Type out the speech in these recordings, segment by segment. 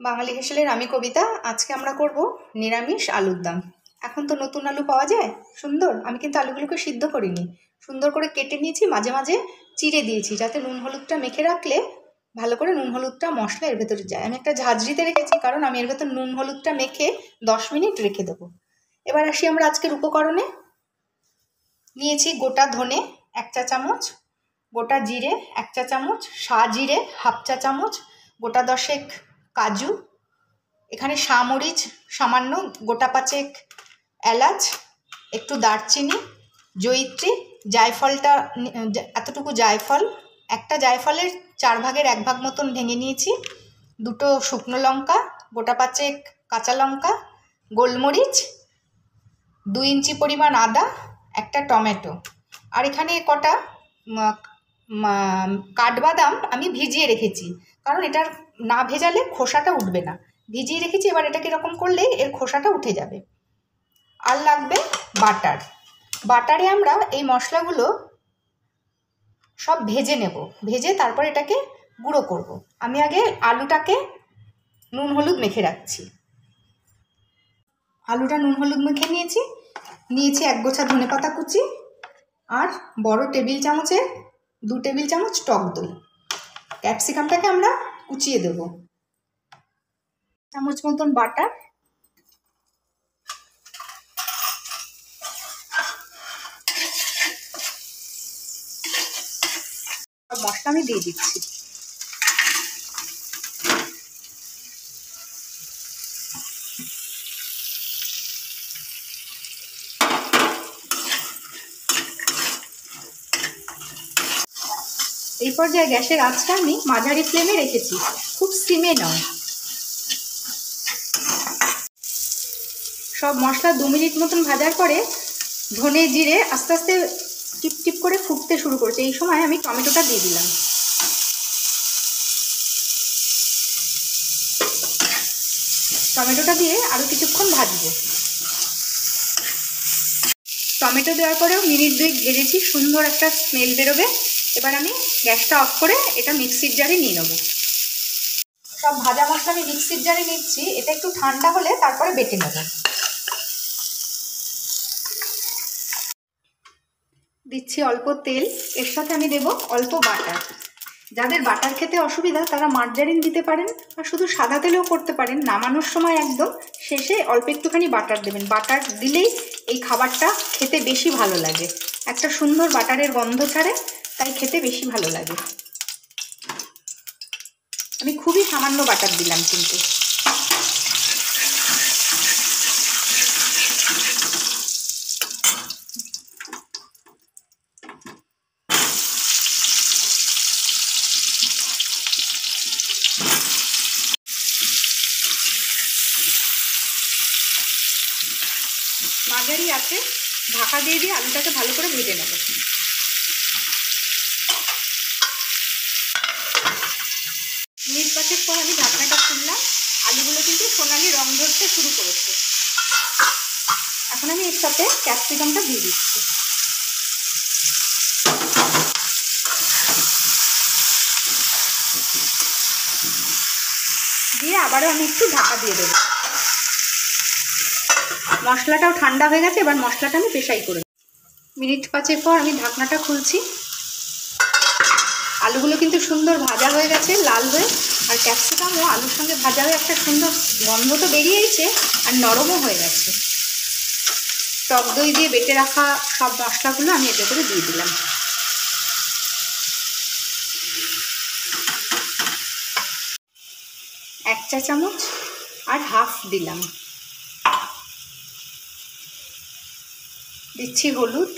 বাঙালি হেসেলের আমি কবিতা। আজকে আমরা করব নিরামিষ আলুর দম। এখন তো নতুন আলু পাওয়া যায় সুন্দর। আমি কিন্তু আলুগুলোকে সিদ্ধ করিনি, সুন্দর করে কেটে নিয়েছি, মাঝে মাঝে চিড়ে দিয়েছি যাতে নুন হলুদটা মেখে রাখলে ভালো করে নুন হলুদটা মশলা এর ভেতরে যায়। আমি একটা ঝাঁঝরিতে রেখেছি কারণ আমি এর ভেতর নুন হলুদটা মেখে 10 মিনিট রেখে দেবো। এবার আসি আমরা আজকের উপকরণে। নিয়েছি গোটা ধনে 1 চা চামচ, গোটা জিরে 1 চা চামচ, সাজিরে 1/2 চা চামচ, গোটা 10 কাজু, এখানে শামরিচ সামান্য, গোটা 5 এলাচ, একটু দারচিনি, জয়িত্রী, জায়ফলটা এতটুকু জায়ফল, একটা জায়ফলের 4 ভাগের 1 ভাগ মতন ভেঙে নিয়েছি, 2টো শুকনো লঙ্কা, গোটা 5 কাঁচা লঙ্কা, গোলমরিচ, 2 ইঞ্চি পরিমাণ আদা, একটা টমেটো। আর এখানে কটা কাঠবাদাম আমি ভিজিয়ে রেখেছি কারণ এটার না ভেজালে খোসাটা উঠবে না, ভিজিয়ে রেখেছি। এবার এটাকে এরকম করলে এর খোসাটা উঠে যাবে। আর লাগবে বাটার। বাটারে আমরা এই মশলাগুলো সব ভেজে নেব, ভেজে তারপর এটাকে গুঁড়ো করব। আমি আগে আলুটাকে নুন হলুদ মেখে রাখছি। আলুটা নুন হলুদ মেখে নিয়েছি। 1 গোছা ধনেপাতা কুচি আর বড় টেবিল চামচের 2 টেবিল চামচ টক দই। ক্যাপসিকামটাকে আমরা কুচিয়ে দেব। চামচ মতন বাটার, মশলা আমি দিয়ে দিচ্ছি। এই পর্যায়ে গ্যাসের আঁচটা আমি মাঝারি ফ্লেমে রেখেছি, খুব সিমে নয়। সব মশলা 2 মিনিট মতন ভাজার পরে ধনে জিরে আস্তে আস্তে টিপ টিপ করে ফুটতে শুরু করছে। এই সময় আমি টমেটোটা দিয়ে দিলাম। টমেটোটা দিয়ে আরও কিছুক্ষণ ভাজবো। টমেটো দেওয়ার পরেও মিনিট 2 ভেজেছি, সুন্দর একটা স্মেল বেরোবে। এবার আমি গ্যাসটা অফ করে এটা মিক্সির জারে নিয়ে নেব। সব ভাজা মশলা আমি মিক্সির জারে নিচ্ছি, এটা একটু ঠান্ডা হলে তারপরে বেটে নেব। দিচ্ছি অল্প তেল, এর সাথে আমি দেব অল্প বাটার। যাদের বাটার খেতে অসুবিধা তারা মার্জারিন দিতে পারেন, আর শুধু সাদা তেলেও করতে পারেন। নামানোর সময় একদম শেষে অল্প একটুখানি বাটার দেবেন। বাটার দিলেই এই খাবারটা খেতে বেশি ভালো লাগে, একটা সুন্দর বাটারের গন্ধ ছাড়ে, তাই খেতে বেশি ভালো লাগে। আমি খুবই সামান্য বাটার দিলাম কিন্তু। মাঝারি আছে ঢাকা দিয়ে দিয়ে আলুটাকে ভালো করে ভেজে নেব। মিনিট 5 পর আমি ঢাকনাটা খুললাম। আলুগুলো কিন্তু সোনালি রং ধরতে শুরু করেছে। এখন আমি এর সাথে ক্যাপসিকামটা দিয়ে দিচ্ছি। দিয়ে আবারও আমি একটু ঢাকা দিয়ে দেবো। মশলাটাও ঠান্ডা হয়ে গেছে, এবার মশলাটা আমি পেশাই করে। মিনিট 5 পর আমি ঢাকনাটা খুলছি। আলুগুলো কিন্তু সুন্দর ভাজা হয়ে গেছে, লাল হয়ে, আর ক্যাপসিকামও আলুর সঙ্গে ভাজা হয়ে একটা সুন্দর গন্ধ তো বেরিয়েছে, আর নরমও হয়ে গেছে। টক দই দিয়ে বেটে রাখা সব মশলাগুলো আমি এতে করে দিয়ে দিলাম। এক চা চামচ আর হাফ দিলাম। দিচ্ছি হলুদ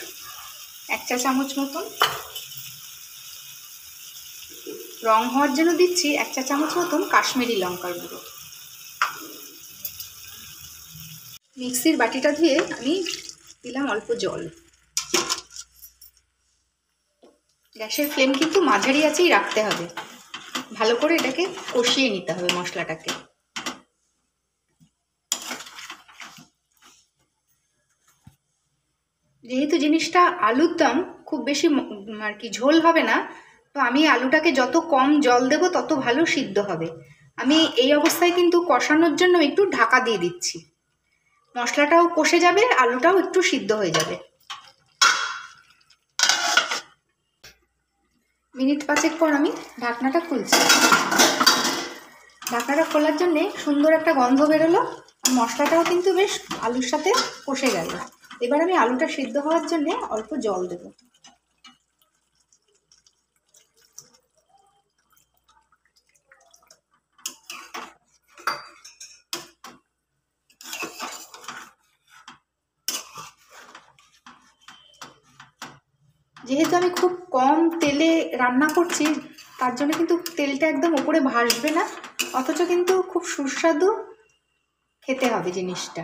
1 চা চামচ মতন। রং হওয়ার জন্য দিচ্ছি 1 চা চামচ মতন কাশ্মীরি লঙ্কার গুঁড়ো। মিক্সির বাটিটা ধুয়ে আমি দিলাম অল্প জল। গ্যাসের ফ্লেম কিন্তু মাঝারি আঁচেই রাখতে হবে, ভালো করে এটাকে কষিয়ে নিতে হবে মশলাটাকে। যেহেতু জিনিসটা আলুর দম, খুব বেশি আর কি ঝোল হবে না, তো আমি আলুটাকে যত কম জল দেব তত ভালো সিদ্ধ হবে। আমি এই অবস্থায় কিন্তু কষানোর জন্য একটু ঢাকা দিয়ে দিচ্ছি। মশলাটাও কষে যাবে, আলুটাও একটু সিদ্ধ হয়ে যাবে। মিনিট 5 পর আমি ঢাকনাটা খুলছি। ঢাকনাটা খোলার জন্যে সুন্দর একটা গন্ধ বেরোলো, মশলাটাও কিন্তু বেশ আলুর সাথে কষে গেল। এবার আমি আলুটা সিদ্ধ হওয়ার জন্যে অল্প জল দেব। যেহেতু আমি খুব কম তেলে রান্না করছি, তার জন্য কিন্তু তেলটা একদম ওপরে ভাসবে না, অথচ কিন্তু খুব সুস্বাদু খেতে হবে জিনিসটা।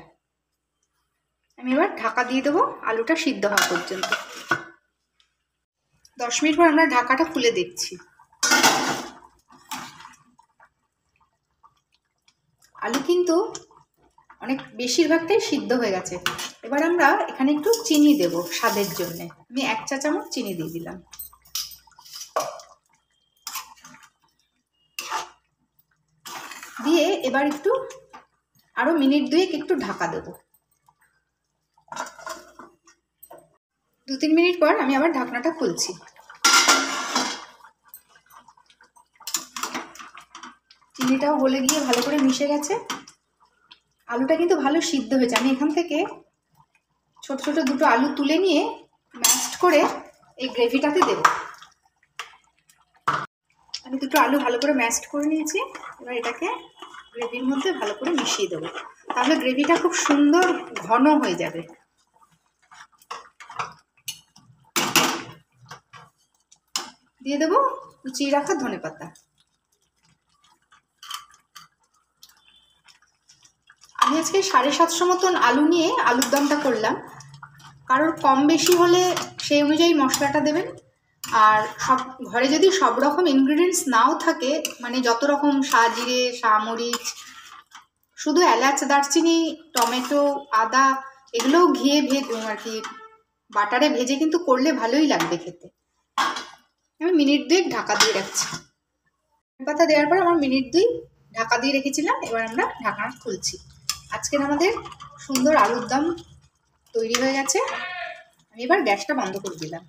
আমি এবার ঢাকা দিয়ে দেবো আলুটা সিদ্ধ হওয়া পর্যন্ত। 10 মিনিট পর আমরা ঢাকাটা খুলে দেখছি। আলু কিন্তু অনেক বেশিরভাগটাই সিদ্ধ হয়ে গেছে। এবার আমরা এখানে একটু চিনি দেব স্বাদের জন্য। আমি 1 চা চামচ চিনি দিয়ে দিলাম। দিয়ে এবার একটু আরো মিনিট 2 একটু ঢাকা দেব। 2-3 মিনিট পর আমি আবার ঢাকনাটা খুলছি। চিনিটাও গলে গিয়ে ভালো করে মিশে গেছে, আলুটা কিন্তু ভালো সিদ্ধ হয়েছে। আমি এখান থেকে ছোট ছোট দুটো আলু তুলে নিয়ে ম্যাশড করে এই গ্রেভিটাতে দেব। আমি দুটো আলু ভালো করে ম্যাশড করে নিয়েছি। এবার এটাকে গ্রেভির মধ্যে ভালো করে মিশিয়ে দেবো, তাহলে গ্রেভিটা খুব সুন্দর ঘন হয়ে যাবে। দিয়ে দেবো কুচিয়ে রাখা ধনেপাতা। আমি আজকে 750 মতন আলু নিয়ে আলুর দমটা করলাম। কারোর কম বেশি হলে সেই অনুযায়ী মশলাটা দেবেন। আর সব ঘরে যদি সব রকম ইনগ্রিডিয়েন্টস নাও থাকে, মানে যত রকম সাজিরে সামরিচ, শুধু এলাচ দারচিনি টমেটো আদা এগুলোও ঘিয়ে আর কি বাটারে ভেজে কিন্তু করলে ভালোই লাগবে খেতে। আমি মিনিট 2 ঢাকা দিয়ে রাখছি। পাতা দেওয়ার পর আমার মিনিট 2 ঢাকা দিয়ে রেখেছিলাম। এবার আমরা ঢাকনা খুলছি। আজকের আমাদের সুন্দর আলুর দম তৈরি হয়ে গেছে। আমি এবার গ্যাসটা বন্ধ করে দিলাম।